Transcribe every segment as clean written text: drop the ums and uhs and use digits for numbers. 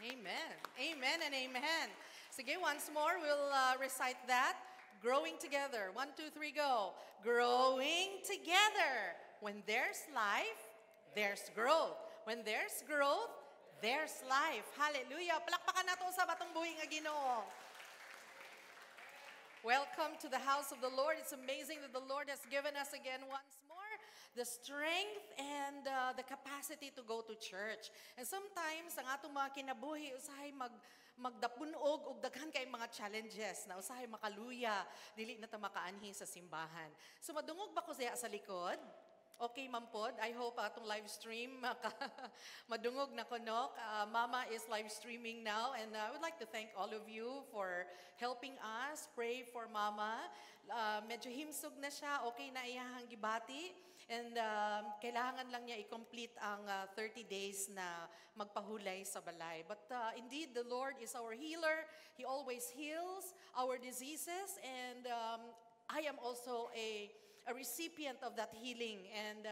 Amen. Amen and amen. Sige, once more, we'll recite that. Growing together. 1, 2, 3, go. Growing together. When there's life, there's growth. When there's growth, there's life. Hallelujah. Palakpakan nato sa batong buhing nga Ginoo. Welcome to the house of the Lord. It's amazing that the Lord has given us again once more the strength and the capacity to go to church. And sometimes, ang atong mga kinabuhi, usahay magdapunog og daghan kay mga challenges na usahay makaluya, dili na ta makaanhi sa simbahan. So madungog ba ko siya sa likod? Okay, Mampod. I hope atong live stream madungog na kunok. Mama is live streaming now, and I would like to thank all of you for helping us pray for Mama. Medyo himsog na siya. Okay na iyahang gibati. And kailangan lang niya i-complete ang 30 days na magpahulay sa balay. But indeed, the Lord is our healer. He always heals our diseases. And I am also a recipient of that healing, and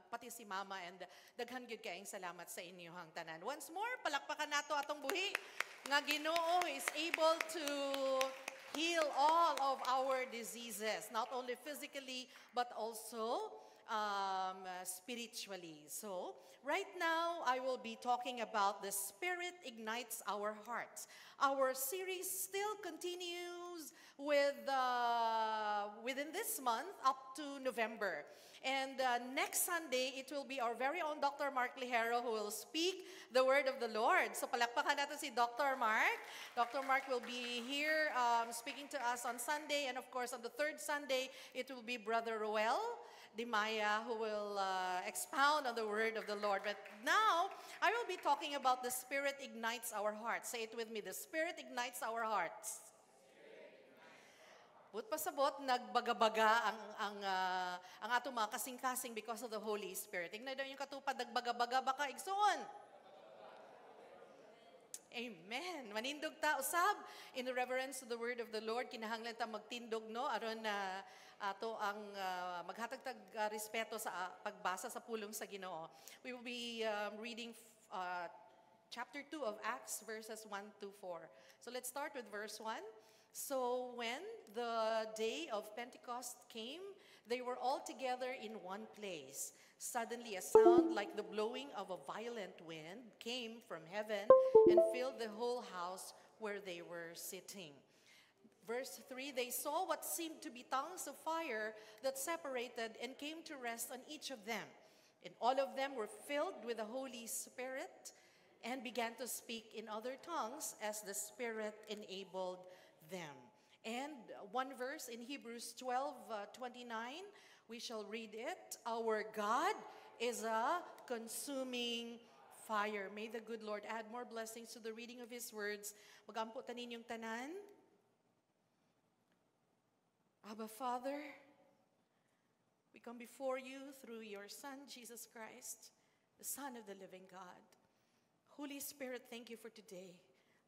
pati si Mama, and daghan gyud kaayong salamat sa inyong tanan. Once more, palakpakan nato atong buhi nga Ginoo is able to heal all of our diseases, not only physically but also spiritually. So, right now, I will be talking about the Spirit ignites our hearts. Our series still continues within this month up to November. And next Sunday, it will be our very own Dr. Mark Lihero who will speak the word of the Lord. So, palakpakan natin si Dr. Mark. Dr. Mark will be here speaking to us on Sunday. And of course, on the third Sunday, it will be Brother Roel Di Maya who will expound on the word of the Lord. But now, I will be talking about the Spirit ignites our hearts. Say it with me, the Spirit ignites our hearts. But pasabot, nagbagabaga ang atong mga kasing-kasing because of the Holy Spirit. Tingnan daw yung katupad, nagbagabaga baka igsoon. Amen. Manindog ta usab in the reverence of the word of the Lord. Kinahanglan ta magtindog no aron na ato ang maghatag respeto sa pagbasa sa pulong sa Ginoo. We will be reading chapter 2 of Acts verses 1 to 4. So let's start with verse 1. So when the day of Pentecost came, they were all together in one place. Suddenly a sound like the blowing of a violent wind came from heaven and filled the whole house where they were sitting. Verse 3, they saw what seemed to be tongues of fire that separated and came to rest on each of them. And all of them were filled with the Holy Spirit and began to speak in other tongues as the Spirit enabled them. And one verse in Hebrews 12:29, we shall read it. Our God is a consuming fire. May the good Lord add more blessings to the reading of His words. Magampo tanin yung tanan. Abba Father, we come before you through your Son, Jesus Christ, the Son of the living God. Holy Spirit, thank you for today.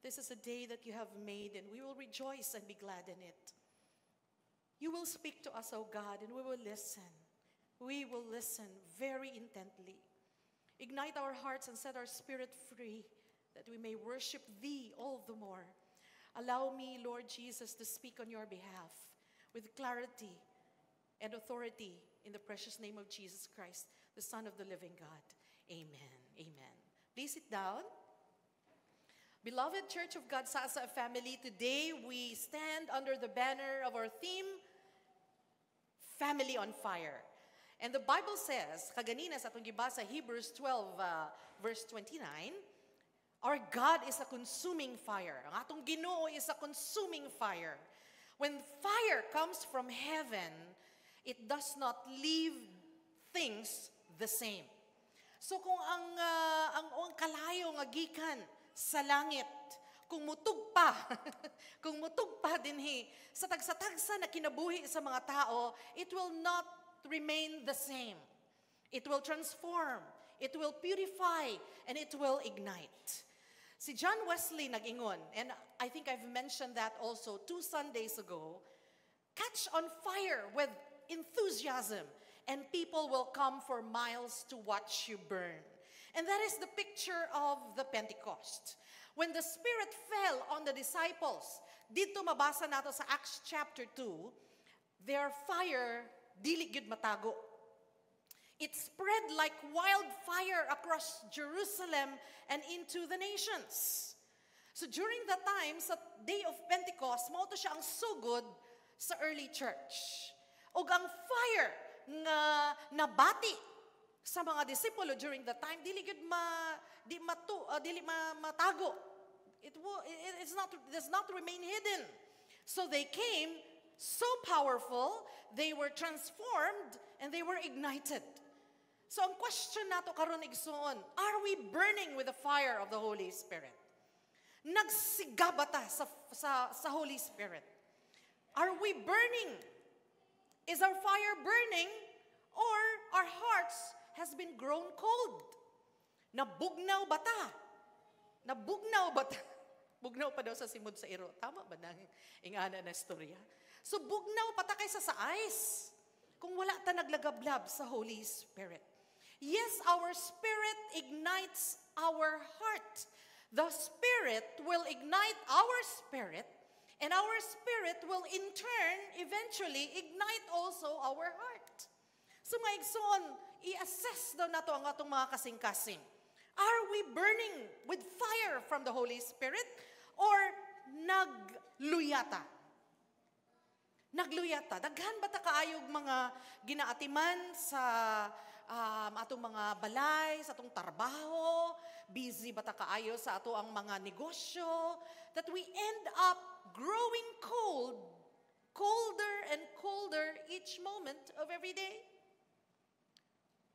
This is a day that you have made, and we will rejoice and be glad in it. You will speak to us, O God, and we will listen. We will listen very intently. Ignite our hearts and set our spirit free, that we may worship Thee all the more. Allow me, Lord Jesus, to speak on your behalf with clarity and authority in the precious name of Jesus Christ, the Son of the living God. Amen. Amen. Please sit down. Beloved Church of God Sasa family, today we stand under the banner of our theme, Family on Fire. And the Bible says, kaganina sa atong gibasa Hebrews 12 verse 29, our God is a consuming fire. Ang atong Ginoo is a consuming fire. When fire comes from heaven, it does not leave things the same. So kung ang kalayo nga gikan sa langit, kung mutug pa, kung mutug pa dinhi sa tagsa-tagsa na kinabuhi sa mga tao, it will not remain the same. It will transform, it will purify, and it will ignite. Si John Wesley nag-ingon, and I think I've mentioned that also 2 Sundays ago, catch on fire with enthusiasm, and people will come for miles to watch you burn. And that is the picture of the Pentecost. When the Spirit fell on the disciples, dito mabasa nato sa Acts chapter 2, their fire dili gyud matago. It spread like wildfire across Jerusalem and into the nations. So during that time, sa day of Pentecost, mao to siya ang sugod sa early church. Og ang fire nga nabati sa mga disipulo during that time, dili gyud matago. It does not remain hidden. So they came so powerful, they were transformed, and they were ignited. So ang question nato karon igsoon, are we burning with the fire of the Holy Spirit? Nagsiga ba ta sa Holy Spirit? Are we burning? Is our fire burning? Or our hearts has been grown cold? Nabugnaw ba ta? Nabugnaw ba ta? Bugnaw pa daw sa simod sa iro. Tama ba nang ingana na istorya? So bugnaw pa ta kaysa sa ice kung wala ta naglagablab sa Holy Spirit. Yes, our spirit ignites our heart. The Spirit will ignite our spirit, and our spirit will in turn eventually ignite also our heart. So mga igsoon, i-assess daw nato ang atong mga kasing-kasing. Are we burning with fire from the Holy Spirit or nagluyata? Nagluyata. Daghan ba ta kaayog mga ginaatiman sa atong mga balay, sa atong trabaho, busy ba ta kaayo sa ato ang mga negosyo, that we end up growing colder and colder each moment of every day?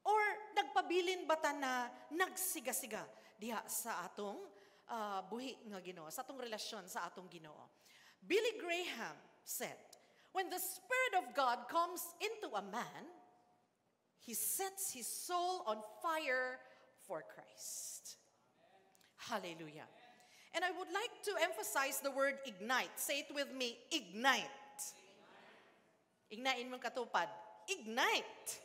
Or nagpabilin ba ta na nagsiga-siga diha sa atong buhi nga Ginoo, sa atong relasyon sa atong Ginoo? Billy Graham said, when the Spirit of God comes into a man, he sets his soul on fire for Christ. Hallelujah. And I would like to emphasize the word ignite. Say it with me, ignite. Ignain mong katupad. Ignite.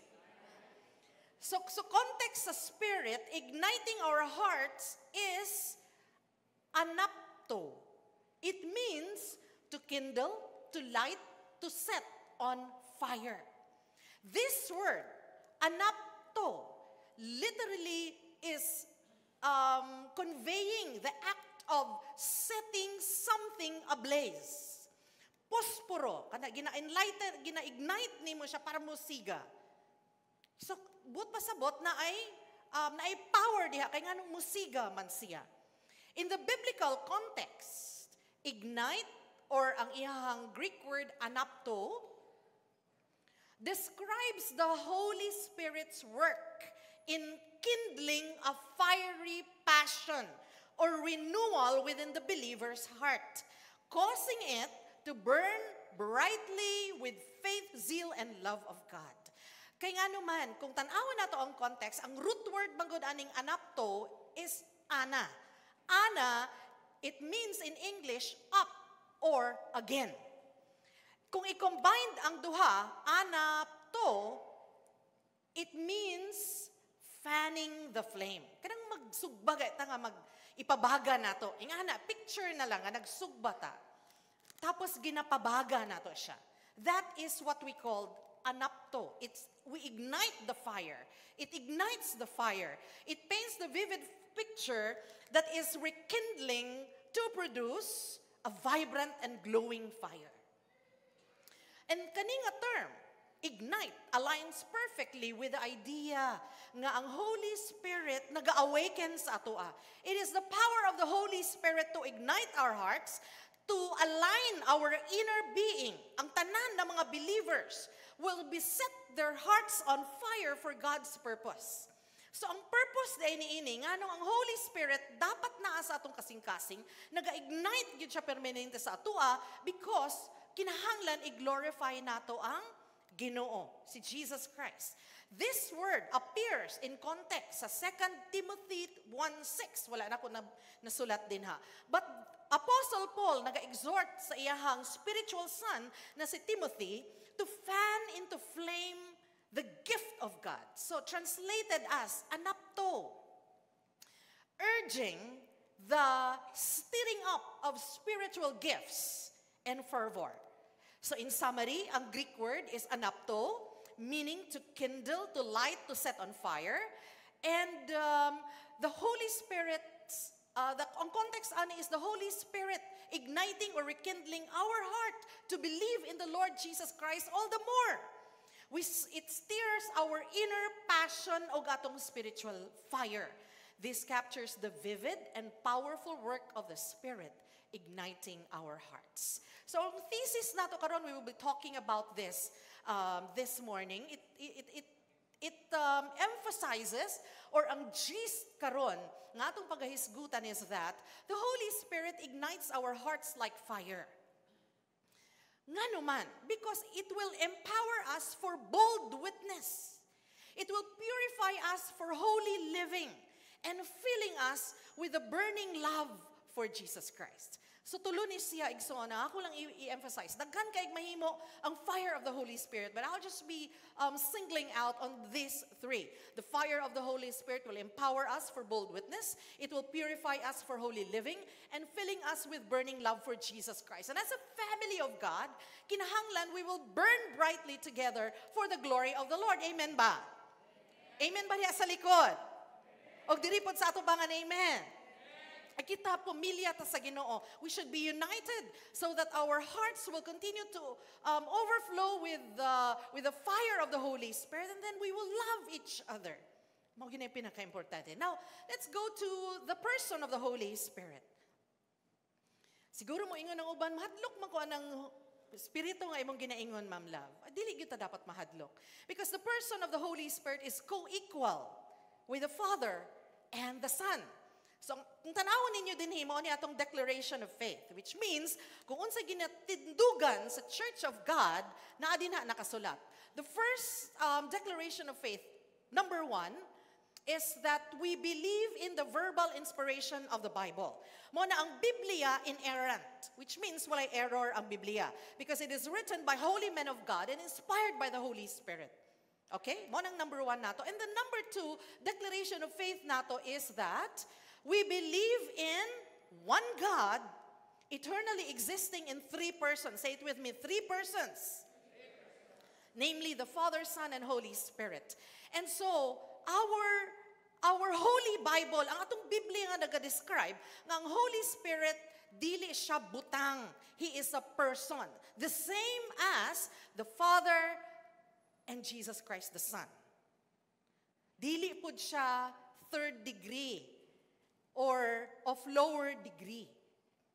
So context sa Spirit, igniting our hearts is anapto. It means to kindle, to light, to set on fire. This word, anapto, literally is conveying the act of setting something ablaze. Posporo, kana gina-ignite nimo siya para musiga. So, but pasabot na ay power diha kay nganong musiga man siya. In the biblical context, ignite or ang iyahang Greek word anapto describes the Holy Spirit's work in kindling a fiery passion or renewal within the believer's heart, causing it to burn brightly with faith, zeal, and love of God. Kaya nga naman, kung tanawan nato ang context, ang root word manggod aning anapto is ana. Ana, it means in English, up or again. Kung i-combine ang duha, anapto, it means fanning the flame. Kanang magsugbaga, nga ipabaga nato. Ingana, picture na lang, nagsugba ta. Tapos ginapabaga nato siya. That is what we call anapto. We ignite the fire. It ignites the fire. It paints the vivid picture that is rekindling to produce a vibrant and glowing fire. And kaning a term, ignite, aligns perfectly with the idea nga ang Holy Spirit nag-awaken sa atoa. It is the power of the Holy Spirit to ignite our hearts, to align our inner being. Ang tanan ng mga believers will be set their hearts on fire for God's purpose. So ang purpose day niini nga ang Holy Spirit dapat naa sa atong kasing-kasing, naga-ignite gyud siya permanente sa atoa because kinahanglan i-glorify nato ang Ginoo, si Jesus Christ. This word appears in context sa 2 Timothy 1:6. Wala na ko nasulat din ha. But Apostle Paul naga-exhort sa iyahang spiritual son na si Timothy to fan into flame the gift of God. So translated as anapto, urging the stirring up of spiritual gifts and fervor. So in summary, ang Greek word is anapto, meaning to kindle, to light, to set on fire. And the Holy Spirit, ang context ani is the Holy Spirit igniting or rekindling our heart to believe in the Lord Jesus Christ all the more. It stirs our inner passion o gatong spiritual fire. This captures the vivid and powerful work of the Spirit igniting our hearts. So ang thesis nato karon, we will be talking about this this morning. It emphasizes, or ang gist karon nga atong pagahisgutan is that the Holy Spirit ignites our hearts like fire. Nga naman, because it will empower us for bold witness. It will purify us for holy living and filling us with a burning love for Jesus Christ. So tulo ni siya igsoona, ako lang i-emphasize. Daghan kaig mahimo ang fire of the Holy Spirit, but I'll just be singling out on these three. The fire of the Holy Spirit will empower us for bold witness. It will purify us for holy living and filling us with burning love for Jesus Christ. And as a family of God, kinahanglan we will burn brightly together for the glory of the Lord. Amen ba? Amen ba diya sa likod? Og diri pod sa ato bangan amen. Kita pamilya ta sa Ginoo. We should be united so that our hearts will continue to overflow with the fire of the Holy Spirit, and then we will love each other. Mao gini pinaka-importante. Now, let's go to the person of the Holy Spirit. Siguro mo ingon ang uban, mahadlok man ko anang Espiritu nga imong ginaingon, Ma'am Love. Dili gyud ta dapat mahadlok. Because the person of the Holy Spirit is co-equal with the Father and the Son. So, kung tanawon ninyo din himo ni atong declaration of faith, which means, kung unsa ginatindugan sa Church of God, naa din na nakasulat. The first declaration of faith, number 1, is that we believe in the verbal inspiration of the Bible. Mo na ang Biblia inerrant, which means walay error ang Biblia, because it is written by holy men of God and inspired by the Holy Spirit. Okay? Mo nang number 1 nato. And the number 2 declaration of faith nato is that we believe in one God, eternally existing in 3 persons. Say it with me, 3 persons. Namely, the Father, Son, and Holy Spirit. And so, our Holy Bible, ang atong Biblia nga naga-describe, nga ang Holy Spirit, dili siya butang. He is a person. The same as the Father and Jesus Christ the Son. Dili pud siya third degree or of lower degree,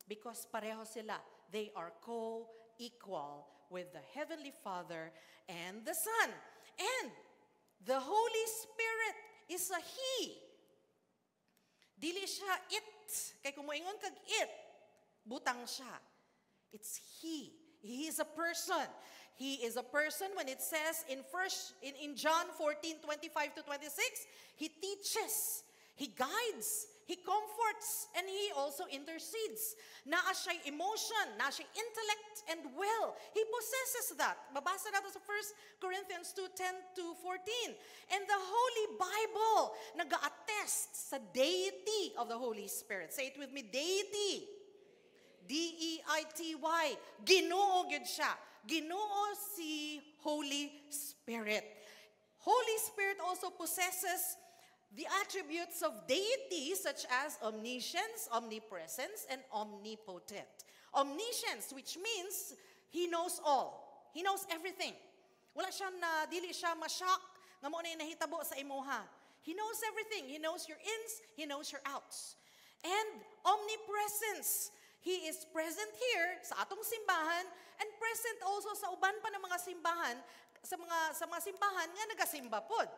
because pareho sila. They are co-equal with the Heavenly Father and the Son. And the Holy Spirit is a He. Dili siya it. Kay kung moingon kag it, butang siya. It's He. He is a person. He is a person when it says in John 14:25 to 26, He teaches, He guides, He comforts, and He also intercedes. Naa siya'y emotion, naa siya'y intellect and will. He possesses that. Babasa natin sa 1 Corinthians 2:10 to 14. And the Holy Bible nag-attest sa deity of the Holy Spirit. Say it with me, deity. D-E-I-T-Y. Ginoo gyud siya. Ginoo si Holy Spirit. Holy Spirit also possesses the attributes of deity such as omniscience, omnipresence, and omnipotent. Omniscience, which means He knows all. He knows everything. Wala siya na, dili siya ma-shock nga mo na inahitabo sa imuha. He knows everything. He knows your ins, He knows your outs. And omnipresence, He is present here sa atong simbahan and present also sa uban pa ng mga simbahan, sa mga simbahan nga nagasimba pod.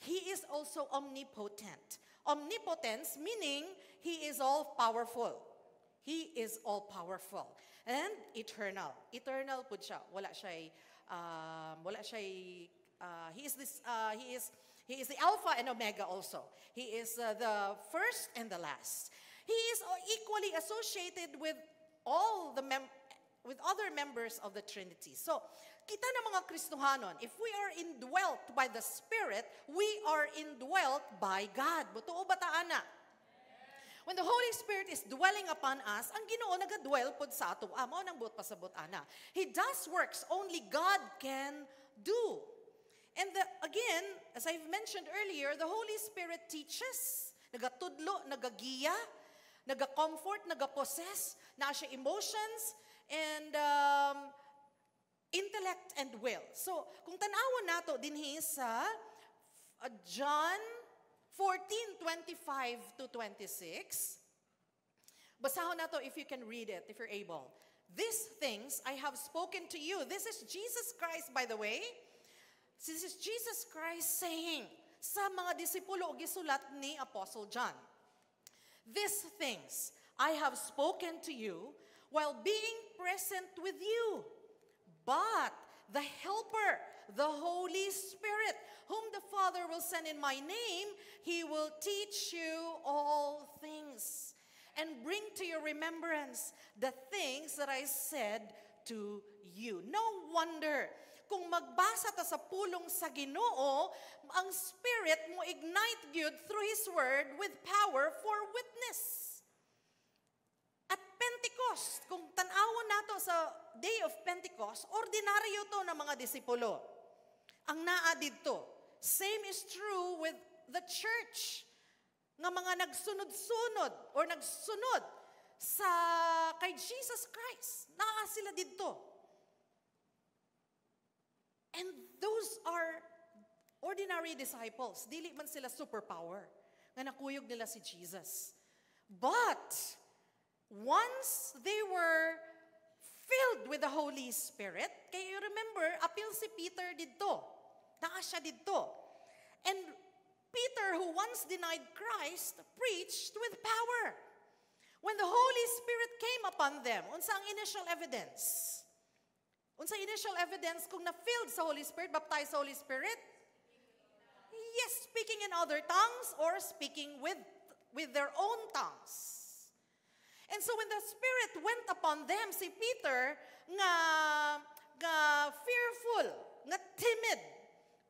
He is also omnipotent. Omnipotence meaning He is all-powerful. He is all-powerful. And eternal. Eternal po siya. He is the Alpha and Omega also. He is the first and the last. He is equally associated with with other members of the Trinity. So, kita na mga Kristohanon, if we are indwelt by the Spirit, we are indwelt by God. Butuo ba ta ana? When the Holy Spirit is dwelling upon us, ang Ginoo nagadwell pod sa ato. Mao nang buot pasabot ana. He does works only God can do. And again, as I've mentioned earlier, the Holy Spirit teaches, nagatudlo, nagagiya, naga-comfort, naga-possess, na siya emotions, and intellect and will. So, kung tanawon nato dinhi sa John 14:25 to 26, basahon nato if you can read it, if you're able. These things I have spoken to you. This is Jesus Christ, by the way. This is Jesus Christ saying sa mga disipulo gisulat ni Apostle John. These things I have spoken to you while being present with you. But the Helper, the Holy Spirit, whom the Father will send in my name, He will teach you all things and bring to your remembrance the things that I said to you. No wonder, kung magbasa ta sa pulong sa Ginoo, ang Spirit mo ignite gyud through His Word with power for witness. At Pentecost, kung tanawon nato sa Day of Pentecost, ordinaryo to ng mga disipulo. Ang naa didto. Same is true with the church. Nga mga nagsunod-sunod or nagsunod sa kay Jesus Christ. Naa sila didto. And those are ordinary disciples. Dili man sila superpower. Nga nakuyog nila si Jesus. But once they were filled with the Holy Spirit, kaya you remember, apil si Peter dito. Naa siya dito. And Peter, who once denied Christ, preached with power. When the Holy Spirit came upon them, unsa ang initial evidence? Unsa initial evidence kung na-filled sa Holy Spirit, baptized sa Holy Spirit? Yes, speaking in other tongues or speaking with their own tongues. And so when the Spirit went upon them, si Peter, nga fearful, nga timid,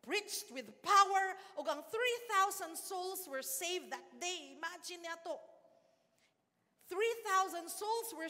preached with power, ug ang 3,000 souls were saved that day. Imagine nato. 3,000 souls were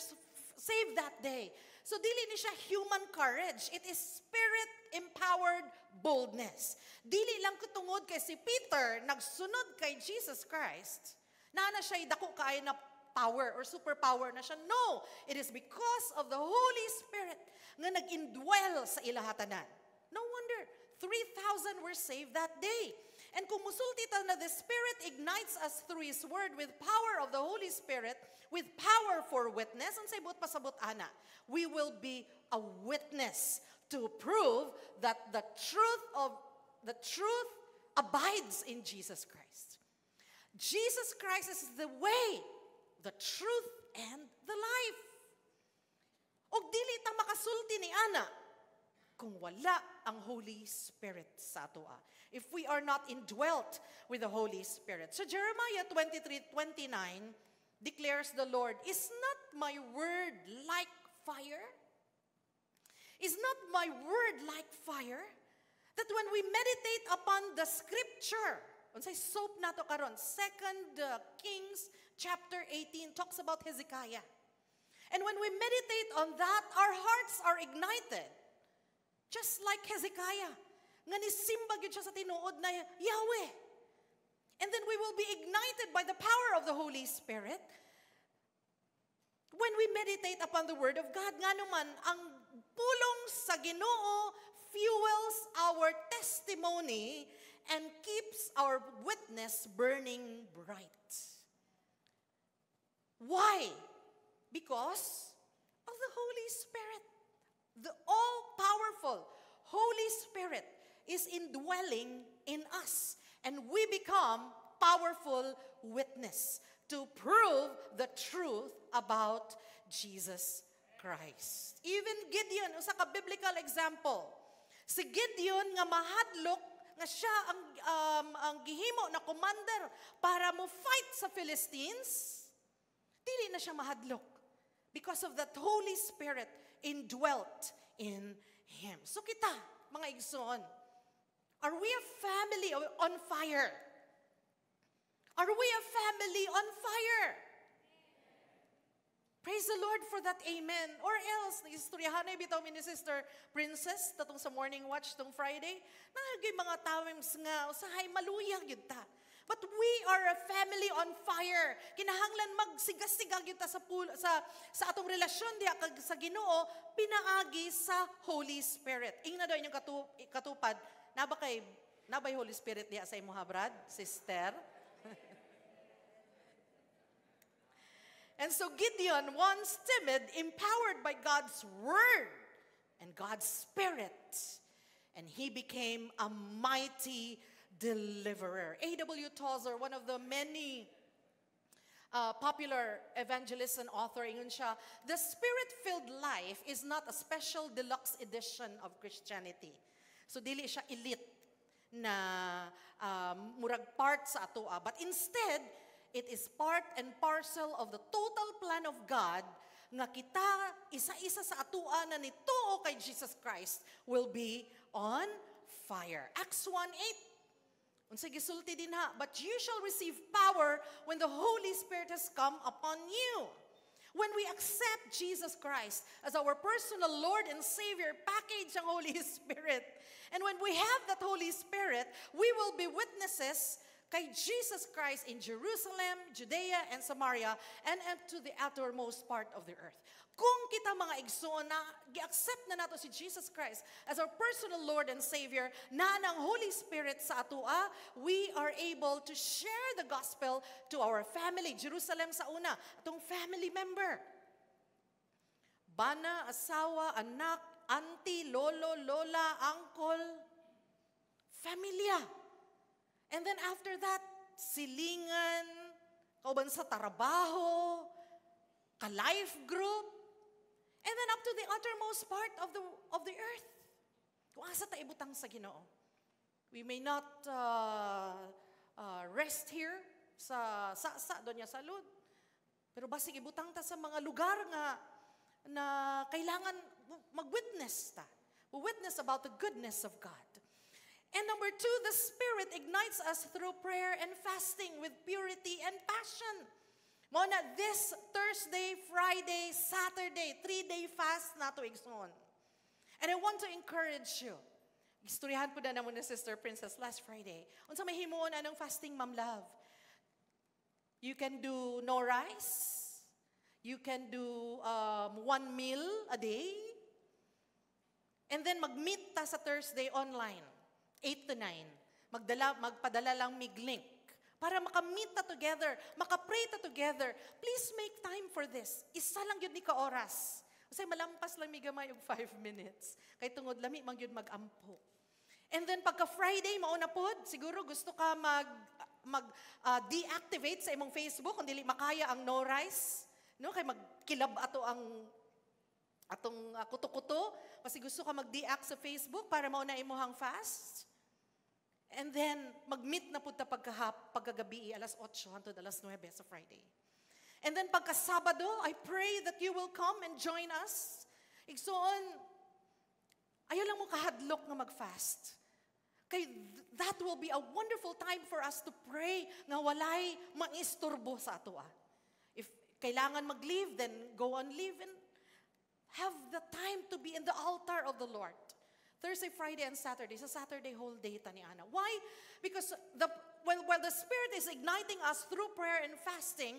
saved that day. So dili ni siya human courage. It is Spirit-empowered boldness. Dili lang kutungod kay si Peter, nagsunod kay Jesus Christ, na siya dako kaayo na power or superpower na siya. No, it is because of the Holy Spirit nga nag-indwell sa ilahatanan. No wonder, 3,000 were saved that day. And kung musulti ta na the Spirit ignites us through His Word with power of the Holy Spirit, with power for witness, ang saybot pasabot ana, we will be a witness to prove that the truth abides in Jesus Christ. Jesus Christ is the way, the truth, and the life. Og dili ta makasulti ni ana kung wala ang Holy Spirit sa atoa. If we are not indwelt with the Holy Spirit. So Jeremiah 23:29 declares the Lord, "Is not my word like fire? Is not my word like fire? That when we meditate upon the scripture," unsay soap nato karon, 2 Kings chapter 18 talks about Hezekiah. And when we meditate on that, our hearts are ignited. Just like Hezekiah, nga nisimba gyud siya sa tinuod na Yahweh. And then we will be ignited by the power of the Holy Spirit when we meditate upon the Word of God. Nga naman, ang pulong sa Ginoo fuels our testimony and keeps our witness burning bright. Why? Because of the Holy Spirit. The all-powerful Holy Spirit is indwelling in us. And we become powerful witness to prove the truth about Jesus Christ. Even Gideon, usa ka biblical example. Si Gideon nga mahadlok nga siya ang gihimo na commander para mo fight sa Philistines, dili na siya mahadlok because of that Holy Spirit indwelt in him. So kita, mga igsoon, are we a family on fire? Are we a family on fire? Praise the Lord for that, amen. Or else, istoryahan na bitaw ni Sister Princess, tatong sa morning watch tong Friday, nagay mga times nga, usahay maluyang yun ta. But we are a family on fire. Kinahanglan magsigas-sigang yun ta sa atong relasyon diya sa Ginoo, pinaagi sa Holy Spirit. Ingna daw inyong katupad, nabay Holy Spirit diya sa imo ha, Brad, sister? And so Gideon, once timid, empowered by God's word and God's spirit, and he became a mighty deliverer. A.W. Tozer, one of the many popular evangelists and author, ingon siya, the spirit-filled life is not a special deluxe edition of Christianity. So dili siya elite na murag part sa atoa, but instead, it is part and parcel of the total plan of God nga kita, isa-isa sa atuan na nituo kay Jesus Christ will be on fire. Acts 1:8. Unsa gisulti din ha, but you shall receive power when the Holy Spirit has come upon you. When we accept Jesus Christ as our personal Lord and Savior, package ang Holy Spirit. And when we have that Holy Spirit, we will be witnesses kay Jesus Christ in Jerusalem, Judea, and Samaria, and to the outermost part of the earth. Kung kita mga igsoon na gi-accept na nato si Jesus Christ as our personal Lord and Savior, na ng Holy Spirit sa atua, we are able to share the gospel to our family. Jerusalem sa una, atong family member. Bana, asawa, anak, auntie, lolo, lola, uncle, familia. And then after that, silingan, kauban sa trabaho, ka-life group, and then up to the uttermost part of the earth. Kung asa ta ibutang sa Ginoo. We may not rest here sa doon sa salud. Pero basig ibutang ta sa mga lugar nga na kailangan mag-witness ta. Witness about the goodness of God. And number 2, the Spirit ignites us through prayer and fasting with purity and passion. Muna, this Thursday, Friday, Saturday, 3-day fast na to igsoon. And I want to encourage you. Istoryahan po na naman ni Sister Princess last Friday. Unsa may himuon anong fasting, Ma'am Love? You can do no rice. You can do 1 meal a day. And then mag-meet ta sa Thursday online. 8 to 9, magpadala lang mig link para makamit ta together, makapray ta together. Please make time for this. Isa lang yun ni ka oras. Kasi malampas lang mi gamay og 5 minutes. Kay tungod lami man yun magampo. And then pagka Friday mauna pod, siguro gusto ka deactivate sa imong Facebook kung dili makaya ang no rice, no? Kay magkilab ato ang atong kuto-kuto, kasi gusto ka mag-deact sa Facebook para mauna imuhang fast. And then, mag-meet na po ta pagkagabi, alas 8 hangtod alas 9 sa Friday. And then, pagka-Sabado, I pray that you will come and join us. Igsoon, ayaw lang mo kahadlok na mag-fast. Kay that will be a wonderful time for us to pray nga walay mangisturbo sa ato. If kailangan mag-leave, then go on leave and have the time to be in the altar of the Lord. Thursday, Friday, and Saturday. Sa Saturday, whole day ta ni Ana. Why? Because while the Spirit is igniting us through prayer and fasting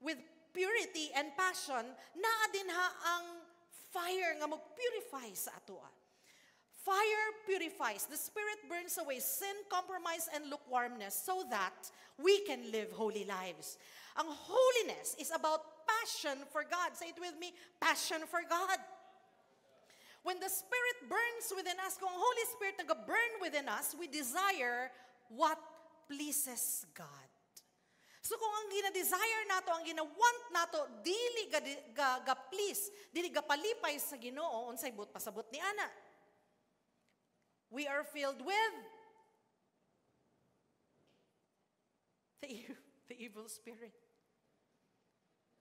with purity and passion, naa din ha ang fire nga mag-purify sa atoa. Fire purifies. The Spirit burns away sin, compromise, and lukewarmness so that we can live holy lives. Ang holiness is about passion for God. Say it with me, passion for God. When the Spirit burns within us, kung ang Holy Spirit nag-burn within us, we desire what pleases God. So kung ang gina-desire nato, ang gina-want nato, dili ga-please, dili ga-palipay sa Ginoo, unsay but pasabot ni Ana. We are filled with the evil spirit.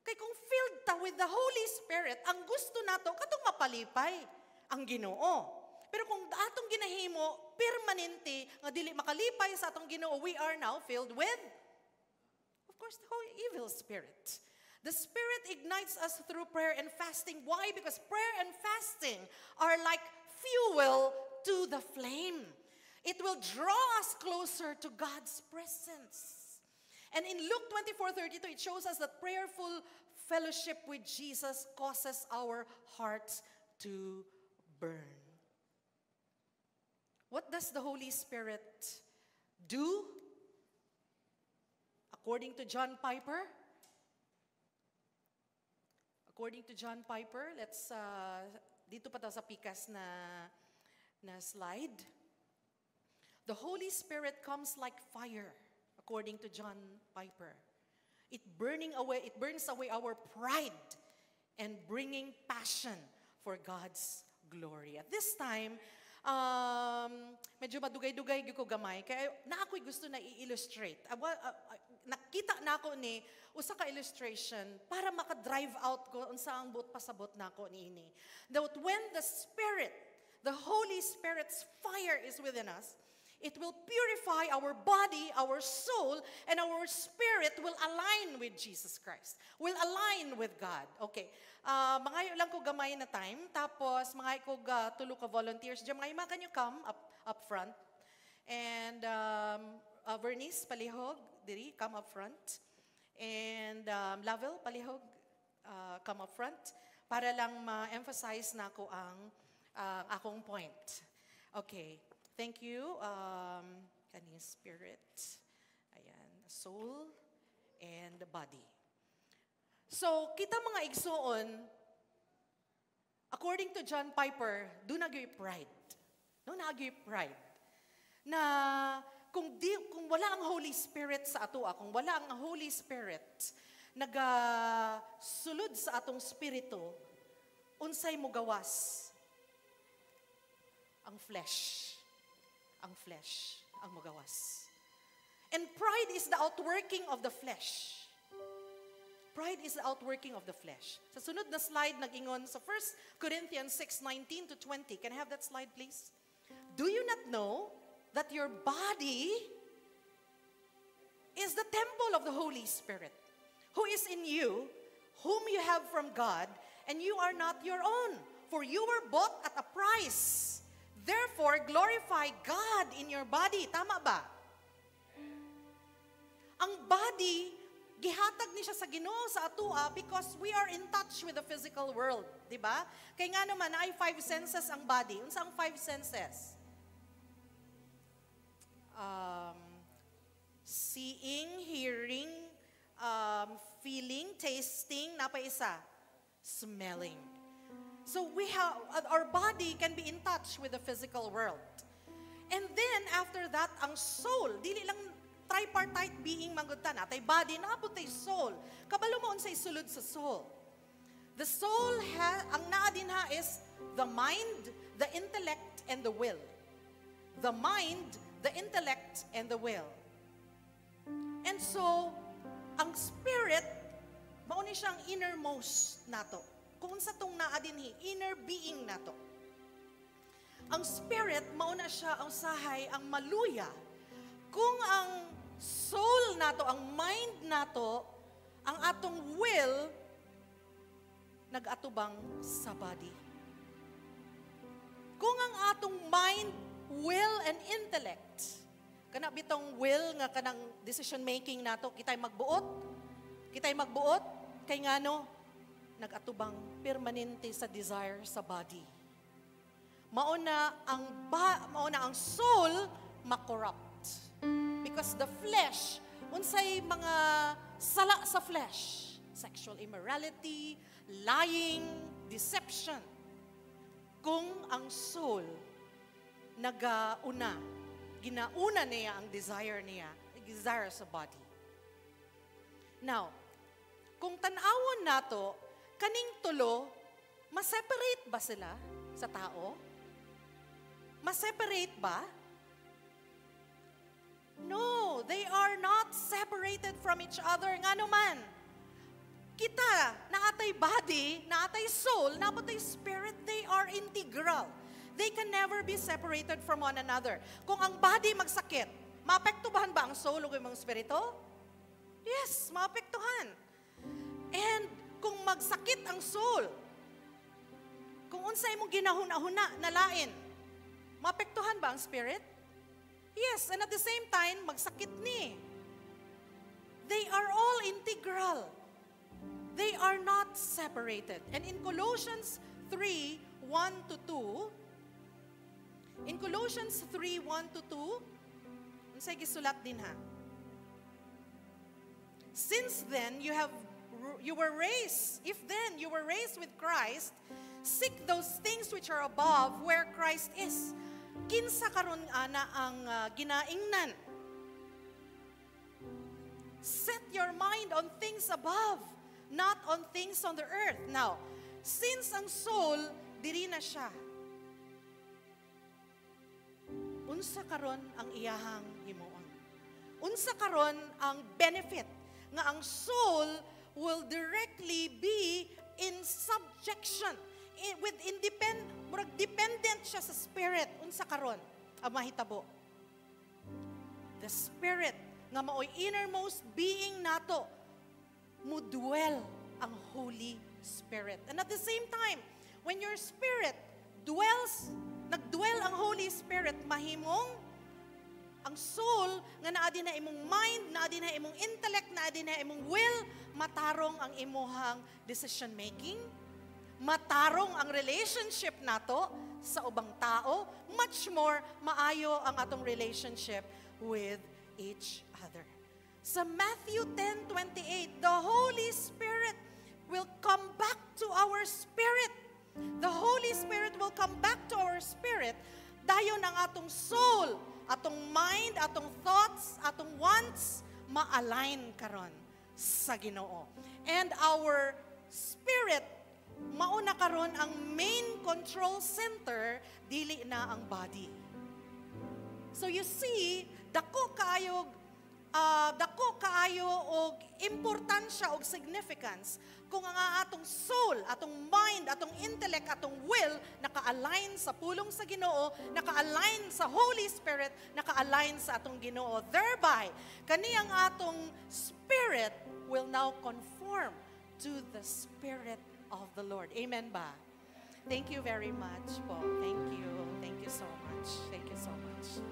Kaya kung filled ta with the Holy Spirit, ang gusto nato, katong mapalipay ang Ginoo. Pero kung atong ginahimo, permanente, nga dili makalipay sa atong Ginoo, we are now filled with, of course, the whole evil spirit. The Spirit ignites us through prayer and fasting. Why? Because prayer and fasting are like fuel to the flame. It will draw us closer to God's presence. And in Luke 24:32, it shows us that prayerful fellowship with Jesus causes our hearts to burn. What does the Holy Spirit do? According to John Piper, let's, dito pa tayo sa pikas na slide. The Holy Spirit comes like fire, according to John Piper. It burns away our pride and bringing passion for God's glory. At this time, medyo madugay-dugay ko gamay, kaya na ako'y gusto na i-illustrate. Nakita na ako ni usa ka illustration para maka-drive out ko unsa ang buot pasabot na ako niini. That when the Holy Spirit's fire is within us, it will purify our body, our soul, and our spirit will align with Jesus Christ. Will align with God. Okay. Mangayo lang ko gamay na time. Tapos, mangayo ko tulo ka volunteers. Diyan, mga can you come up front? And Vernice Palihog, diri, come up front. And Lavelle Palihog, come up front. Para lang ma-emphasize na ko ang akong point. Okay. Thank you. Kani spirit, ayan, soul, and the body. So, kita mga igsoon, according to John Piper, do nagyoy pride. No, nagyoy pride. Na kung wala ang Holy Spirit sa ato, kung wala ang Holy Spirit nagasulod sa atong spirito, unsay mo gawas? Ang flesh ang magawas. And pride is the outworking of the flesh. Pride is the outworking of the flesh. Sa sunod na slide, nag-ingon sa 1 Corinthians 6:19-20. Can I have that slide, please? Do you not know that your body is the temple of the Holy Spirit, who is in you, whom you have from God, and you are not your own, for you were bought at a price. Therefore, glorify God in your body. Tama ba? Ang body, gihatag ni siya sa Ginoo sa atua because we are in touch with the physical world. Diba? Kaya nga naman, ay 5 senses ang body. Unsa ang 5 senses? Seeing, hearing, feeling, tasting, napa isa? Smelling. So our body can be in touch with the physical world. And then, after that, ang soul, dili lang tripartite being manggudtan. Atay body, naapot tay soul. Kabalo mo unsay sulod sa soul. The soul, ang naa din ha is the mind, the intellect, and the will. The mind, the intellect, and the will. And so, ang spirit, mauni siyang innermost nato. Kung sa tong naa dinhi, inner being nato. Ang spirit, mauna siya ang sahay, ang maluya. Kung ang soul nato, ang mind nato, ang atong will, nag-atubang sa body. Kung ang atong mind, will, and intellect, kana bitong will nga kanang decision making nato, kitay magbuot, kay ngano, nag-atubang permanente sa desire sa body. Mauna ang soul makorrupt. Because the flesh, unsay mga sala sa flesh, sexual immorality, lying, deception. Kung ang soul ginauna niya ang desire sa body. Now, kung tanawon nato, kaning tulo, ma-separate ba sila sa tao? Ma-separate ba? No, they are not separated from each other. Nga naman, kita, naatay body, naatay soul, naatay spirit, they are integral. They can never be separated from one another. Kung ang body magsakit, maapektuhan ba ang soul o yung mga spirito? Yes, maapektuhan. And kung magsakit ang soul, kung unsay mong ginahuna-huna na lain, maapektuhan ba ang spirit? Yes, and at the same time, magsakit ni. They are all integral. They are not separated. And in Colossians 3, 1 to 2, in Colossians 3, 1 to 2, unsay gisulat din ha. Since then, you were raised, if then you were raised with Christ, seek those things which are above where Christ is. Kinsa karon ana ang ginaingnan. Set your mind on things above, not on things on the earth. Now, since ang soul, diri na siya. Unsa karon ang iyahang himuon? Unsa karon ang benefit nga ang soul will directly be in subjection, dependent siya sa spirit. Unsa karon ang mahitabo? The spirit nga maoy innermost being nato, mudwell ang Holy Spirit. And at the same time, when your spirit nagdwell ang Holy Spirit, mahimong ang soul nga naa din na imong mind, naa din na imong intellect, naa din na imong will, matarong ang imuhang decision making, matarong ang relationship nato sa ubang tao, much more maayo ang atong relationship with each other. Sa Matthew 10:28, the Holy Spirit will come back to our spirit. The Holy Spirit will come back to our spirit. Dayon ang atong soul, atong mind, atong thoughts, atong wants, ma-align karon sa Ginoo. And our spirit, mauna karon ang main control center, dili na ang body. So you see, dako kaayo og importansya og significance kung ang atong soul, atong mind, atong intellect, atong will naka-align sa pulong sa Ginoo, naka-align sa Holy Spirit, naka-align sa atong Ginoo. Thereby, kaniyang atong spirit will now conform to the Spirit of the Lord. Amen ba? Thank you very much po. Thank you. Thank you so much. Thank you so much.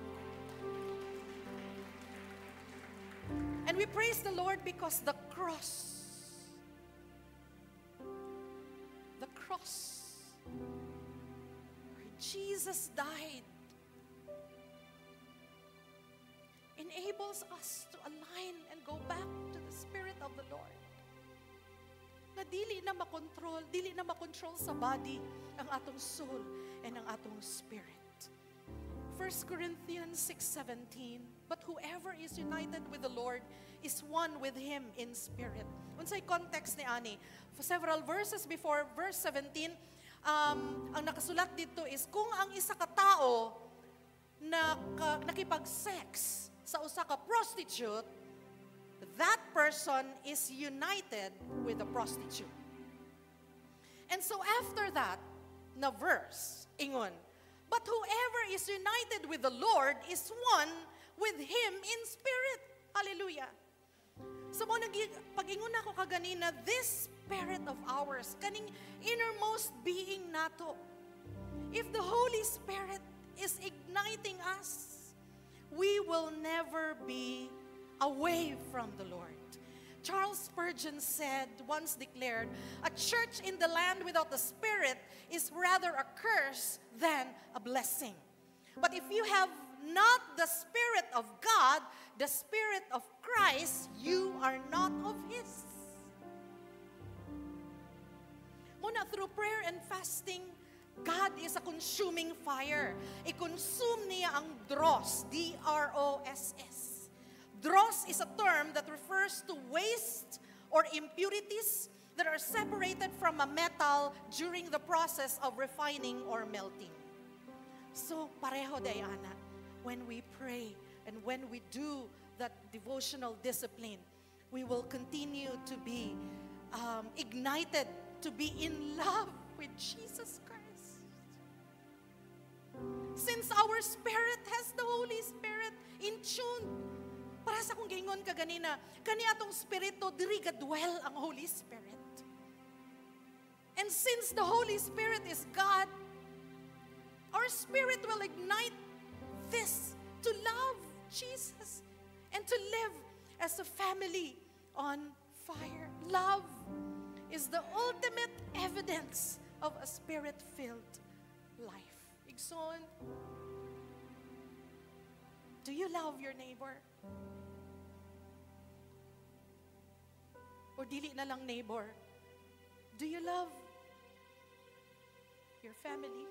And we praise the Lord because the cross, where Jesus died, enables us to align and go back to the Spirit of the Lord. Na dili na makontrol sa body ang atong soul and ang atong spirit. 1 Corinthians 6:17, but whoever is united with the Lord is one with Him in spirit. Unsay context ni ani? For several verses before verse 17, ang nakasulat dito is kung ang isa ka tao na nakipag-sex sa usa ka prostitute, that person is united with the prostitute. And so after that, na verse, ingon, but whoever is united with the Lord is one with Him in spirit. Hallelujah. So pag-ingon ako kaganina, this spirit of ours, kaning innermost being nato, if the Holy Spirit is igniting us, we will never be away from the Lord. Charles Spurgeon once declared, a church in the land without the Spirit is rather a curse than a blessing. But if you have not the Spirit of God, the Spirit of Christ, you are not of His. Muna, through prayer and fasting, God is a consuming fire. I-consume niya ang dross, D-R-O-S-S. Dross is a term that refers to waste or impurities that are separated from a metal during the process of refining or melting. So, pareho dayana, when we pray and when we do that devotional discipline, we will continue to be ignited, to be in love with Jesus Christ. Since our spirit has the Holy Spirit in tune Para sa kong gingon ka ganina, kani atong spirito, diri dwell ang Holy Spirit. And since the Holy Spirit is God, our spirit will ignite this to love Jesus and to live as a family on fire. Love is the ultimate evidence of a spirit-filled life. Igsoon, do you love your neighbor? Or dili na lang neighbor? Do you love your family?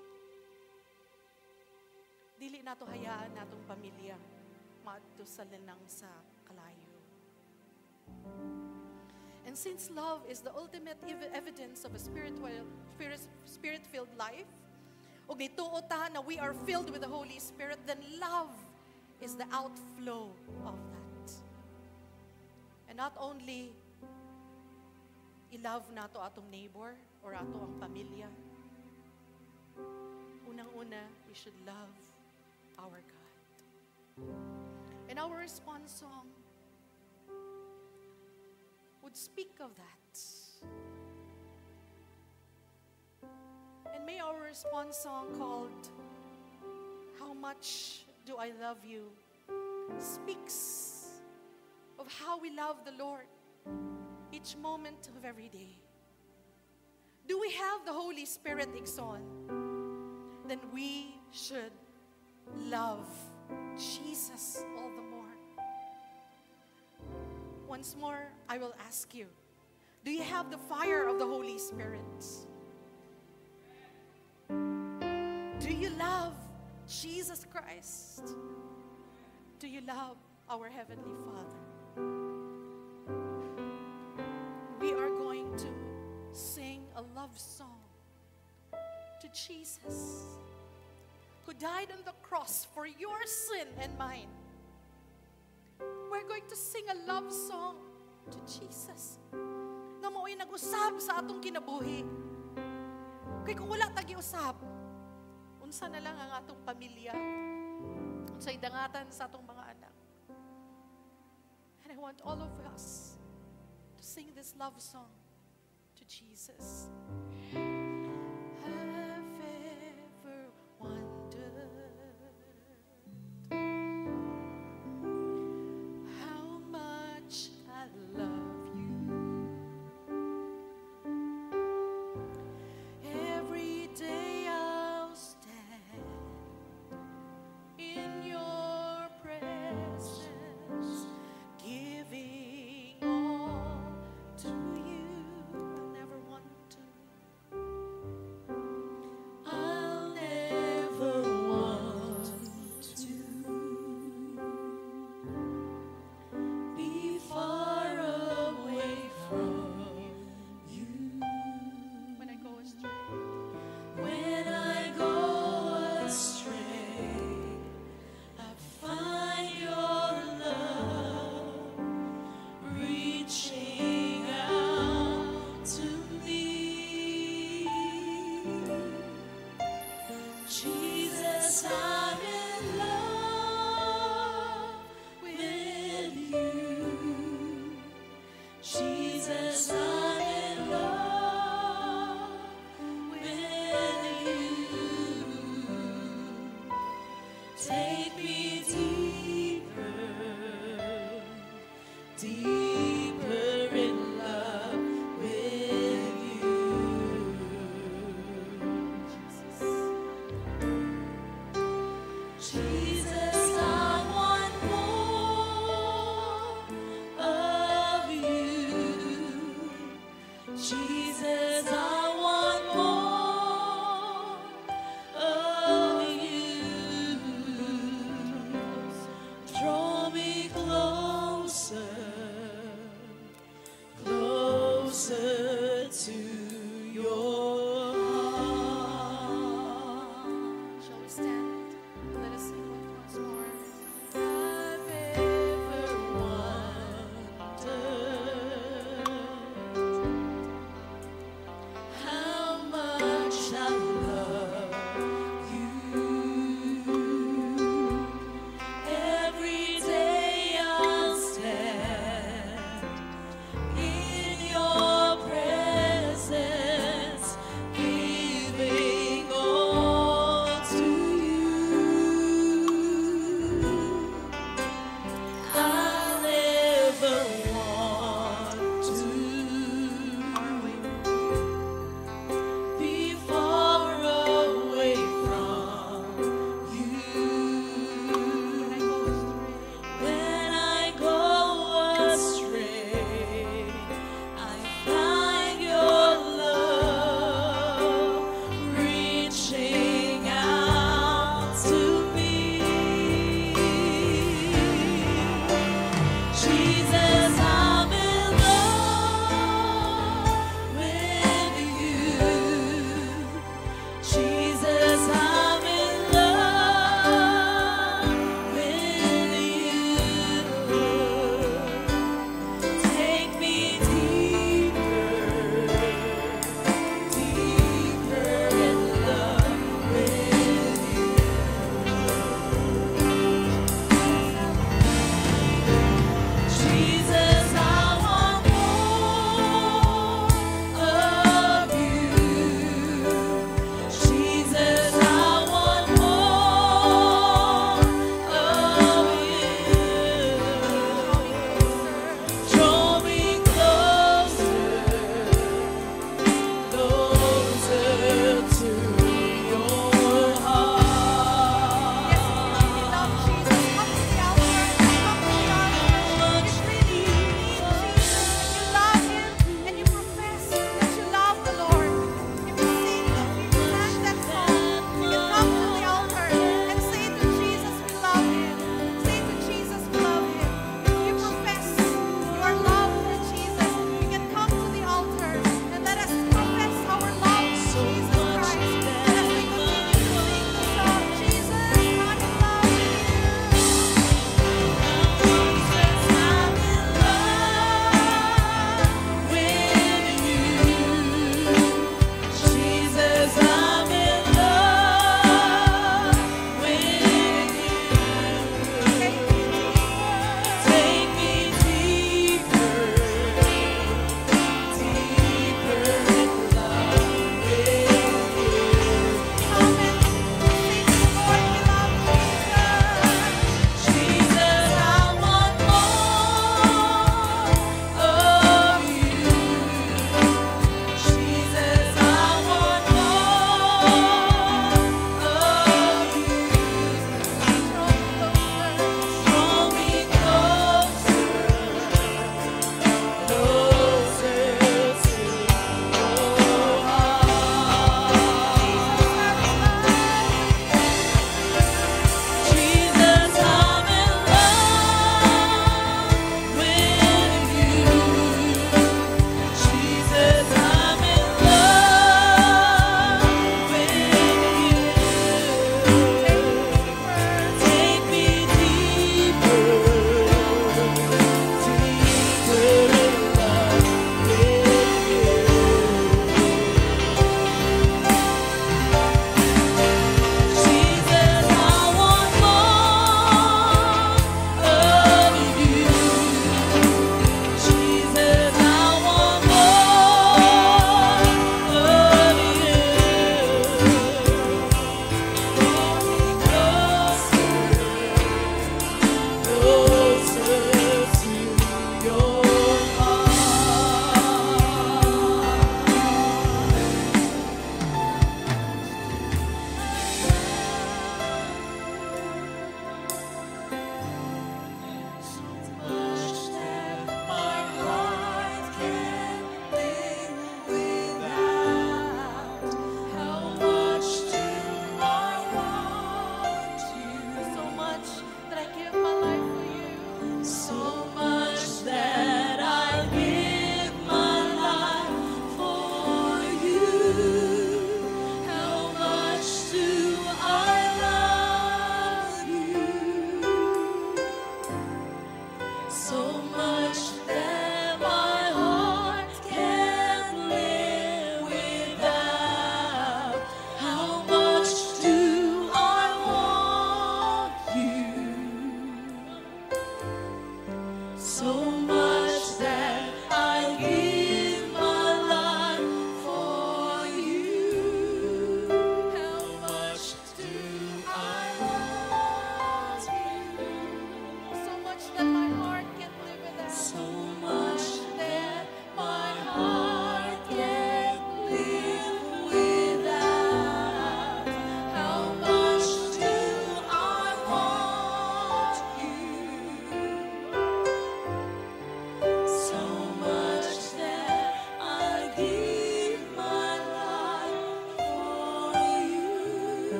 Dili nato hayaan natong pamilya maadto sa lanang sa kalayo. And since love is the ultimate evidence of a spirit-filled life, ug nituo ta na we are filled with the Holy Spirit, then love is the outflow of that. And not only i-love nato atong neighbor or ato ang pamilya, unang-una, we should love our God. And our response song would speak of that. And may our response song called How Much Do I Love You speaks of how we love the Lord each moment of every day. Do we have the Holy Spirit, Ikson? Then we should love Jesus all the more. Once more, I will ask you, do you have the fire of the Holy Spirit? Do you love Jesus Christ? Do you love our Heavenly Father? We are going to sing a love song to Jesus, who died on the cross for your sin and mine. We're going to sing a love song to Jesus na mao'y nag-usab sa atong kinabuhi. Kaya kung wala tagi-usab, unsa na lang ang atong pamilya, unsa'y dangatan sa atong mga anak. And I want all of us to sing this love song to Jesus. Have ever wondered how much I love you? Every day I'll stand in your presence, giving all to you. I'll never want to. I'll never want to be far away from you. When I go astray, when I go astray, I find your love reaching out to me. Jesus, I'm in love with you. Jesus, I'm in love with you. Take me deeper, deeper in love with you. Jesus, I want more of you. Jesus, I want more of you. Draw me closer.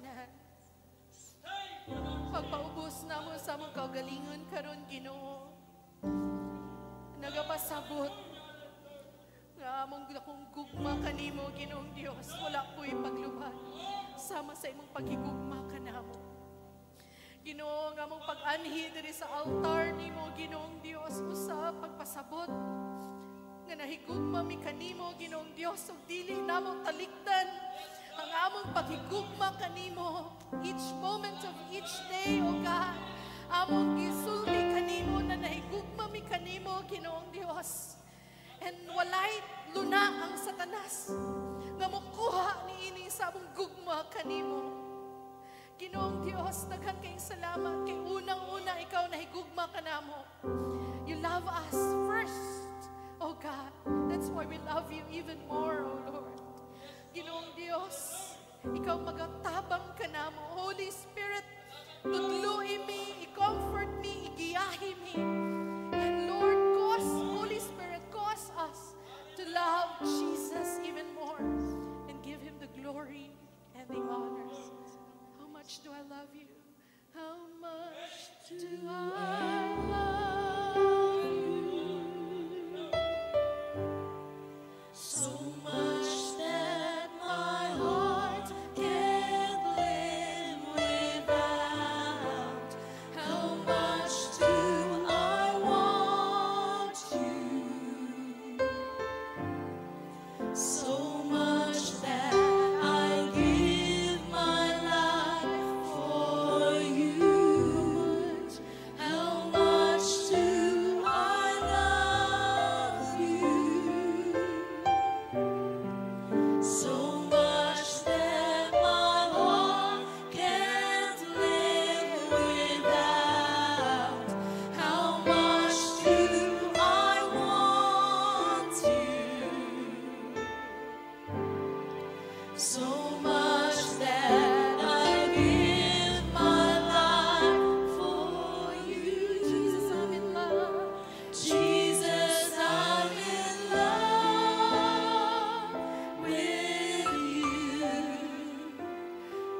tanan. Pagpaubos na mo sa mong kaugalingon karon Ginoo. Nagapasabot nga among akong gugma kanimo Ginoong Dios, wala ko'y pagluban sama sa imong paghigugma kanamo. Ginoo, nga among pag-anhi diri sa altar nimo Ginoong Dios, usa pagpasabot nga nahigugma mi kanimo Ginoong Dios, ug dili namo talikdan ang among paghigugma kanimo each moment of each day, O God. Among gisulti kanimo na nahigugma mi kanimo Ginoong Dios. And walay luna ang Satanas nga mokuha niini sa among gugma kanimo. Ginoong Dios, daghang kayong salamat kay unang-una ikaw nahigugma kanamo. You love us first, O God. That's why we love you even more, O Lord. Ginoong Dios, ikaw magatabang kanamo. Holy Spirit, tudluin mi, i-comfort mi, igiyahi mi. And Lord, Holy Spirit, cause us to love Jesus even more and give Him the glory and the honors. How much do I love you? How much do I love you? So much that my heart can't live without. How much do I want you? So much that I give my life for you. How much do I love you? So much that my heart can't live without. How much do I want you? So much that I give my life for you. Jesus, I'm in love. Jesus, I'm in love with you.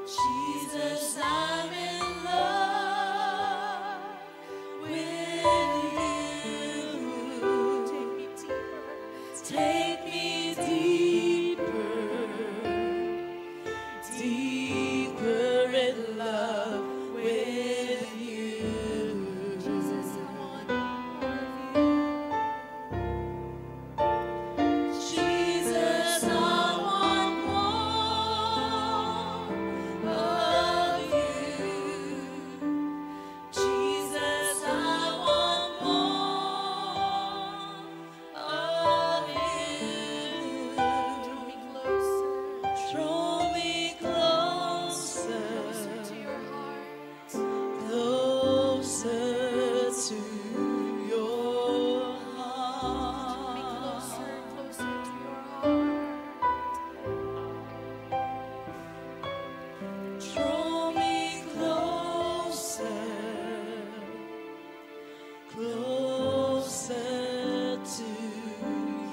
Jesus, I'm in love with you. Take me deeper, deeper in love with you. Jesus, I want more of you. Jesus, I want more of you. Jesus, I want more of you. Draw me closer, closer to your heart, closer to your heart. Draw me closer, closer to your heart. Draw me closer, closer to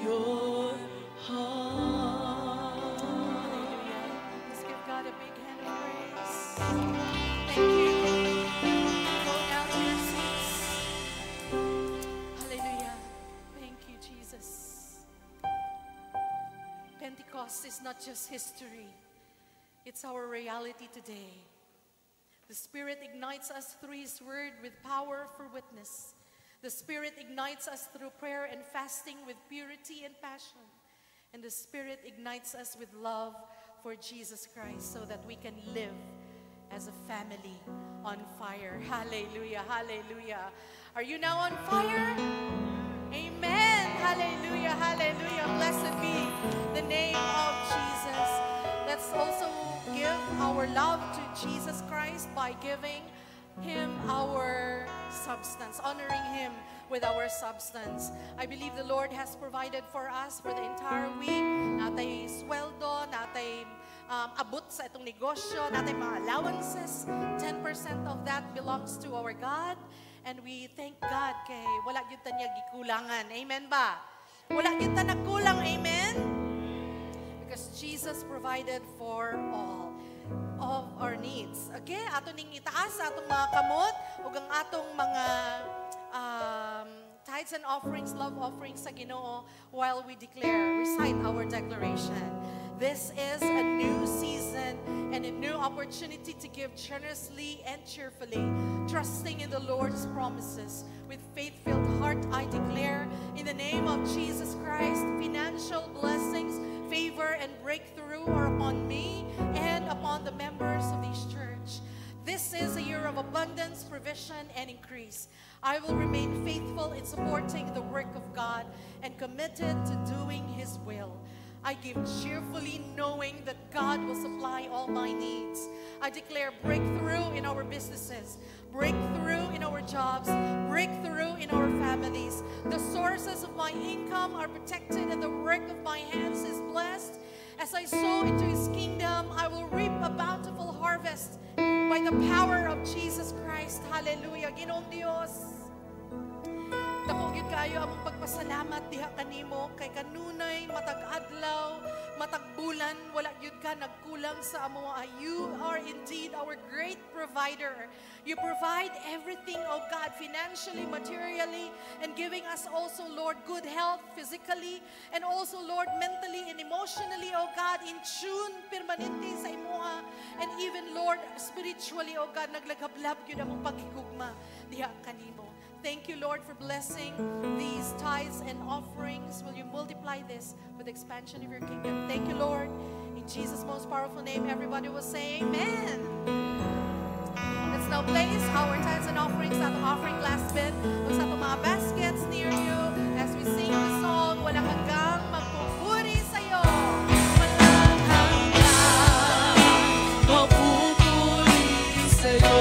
your heart. Let's give God a big hand of praise. Thank you. Go down to your seats. Hallelujah. Thank you, Jesus. Pentecost is not just history. It's our reality today. The Spirit ignites us through His Word with power for witness. The Spirit ignites us through prayer and fasting with purity and passion. And the Spirit ignites us with love for Jesus Christ so that we can live as a family on fire. Hallelujah, hallelujah. Are you now on fire? Amen. Hallelujah, hallelujah. Blessed be the name of Jesus. Let's also give our love to Jesus Christ by giving Him our substance, honoring Him with our substance. I believe the Lord has provided for us for the entire week. Natay sweldo, natay abot sa itong negosyo, natay mga allowances. 10% of that belongs to our God. And we thank God kay wala gyud ta niya gikulangan. Amen ba? Wala gyud ta nagkulang. Amen? Because Jesus provided for all. of our needs. Okay? Ato ning itaas sa atong mga kamot ug ang atong mga tithes and offerings, love offerings sa Ginoo while we recite our declaration. This is a new season and a new opportunity to give generously and cheerfully, trusting in the Lord's promises. With faith-filled heart, I declare, in the name of Jesus Christ, financial blessings, favor, and breakthrough are upon me and upon the members of this church. This is a year of abundance, provision, and increase. I will remain faithful in supporting the work of God and committed to doing His will. I give cheerfully, knowing that God will supply all my needs. I declare breakthrough in our businesses, breakthrough in our jobs, breakthrough in our families. The sources of my income are protected and the work of my hands is blessed. As I sow into His kingdom, I will reap a bountiful harvest by the power of Jesus Christ. Hallelujah. Ginoong Dios, dako gyud kayo among pagpasalamat diha kanimo kay kanunay matag adlaw, matag bulan, wala gyud ka nagkulang sa amoa. You are indeed our great provider. You provide everything, oh God, financially, materially, and giving us also, Lord, good health physically, and also, Lord, mentally and emotionally, oh God, in tune permanente sa imoa, and even, Lord, spiritually, oh God, naglagablab gyud among paghigugma diha kanimo. Thank you, Lord, for blessing these tithes and offerings. Will you multiply this for the expansion of your kingdom? Thank you, Lord. In Jesus' most powerful name, everybody will say amen. Let's now place our tithes and offerings at the offering glass bin o sa itong mga baskets near you as we sing the song, Walang Hanggang Magpupuri Sa'yo. Walang hanggang magpupuri sa'yo.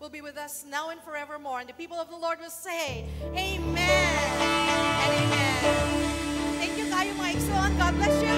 Will be with us now and forevermore. And the people of the Lord will say, Amen and Amen. Thank you kayo mga igsoon. God bless you.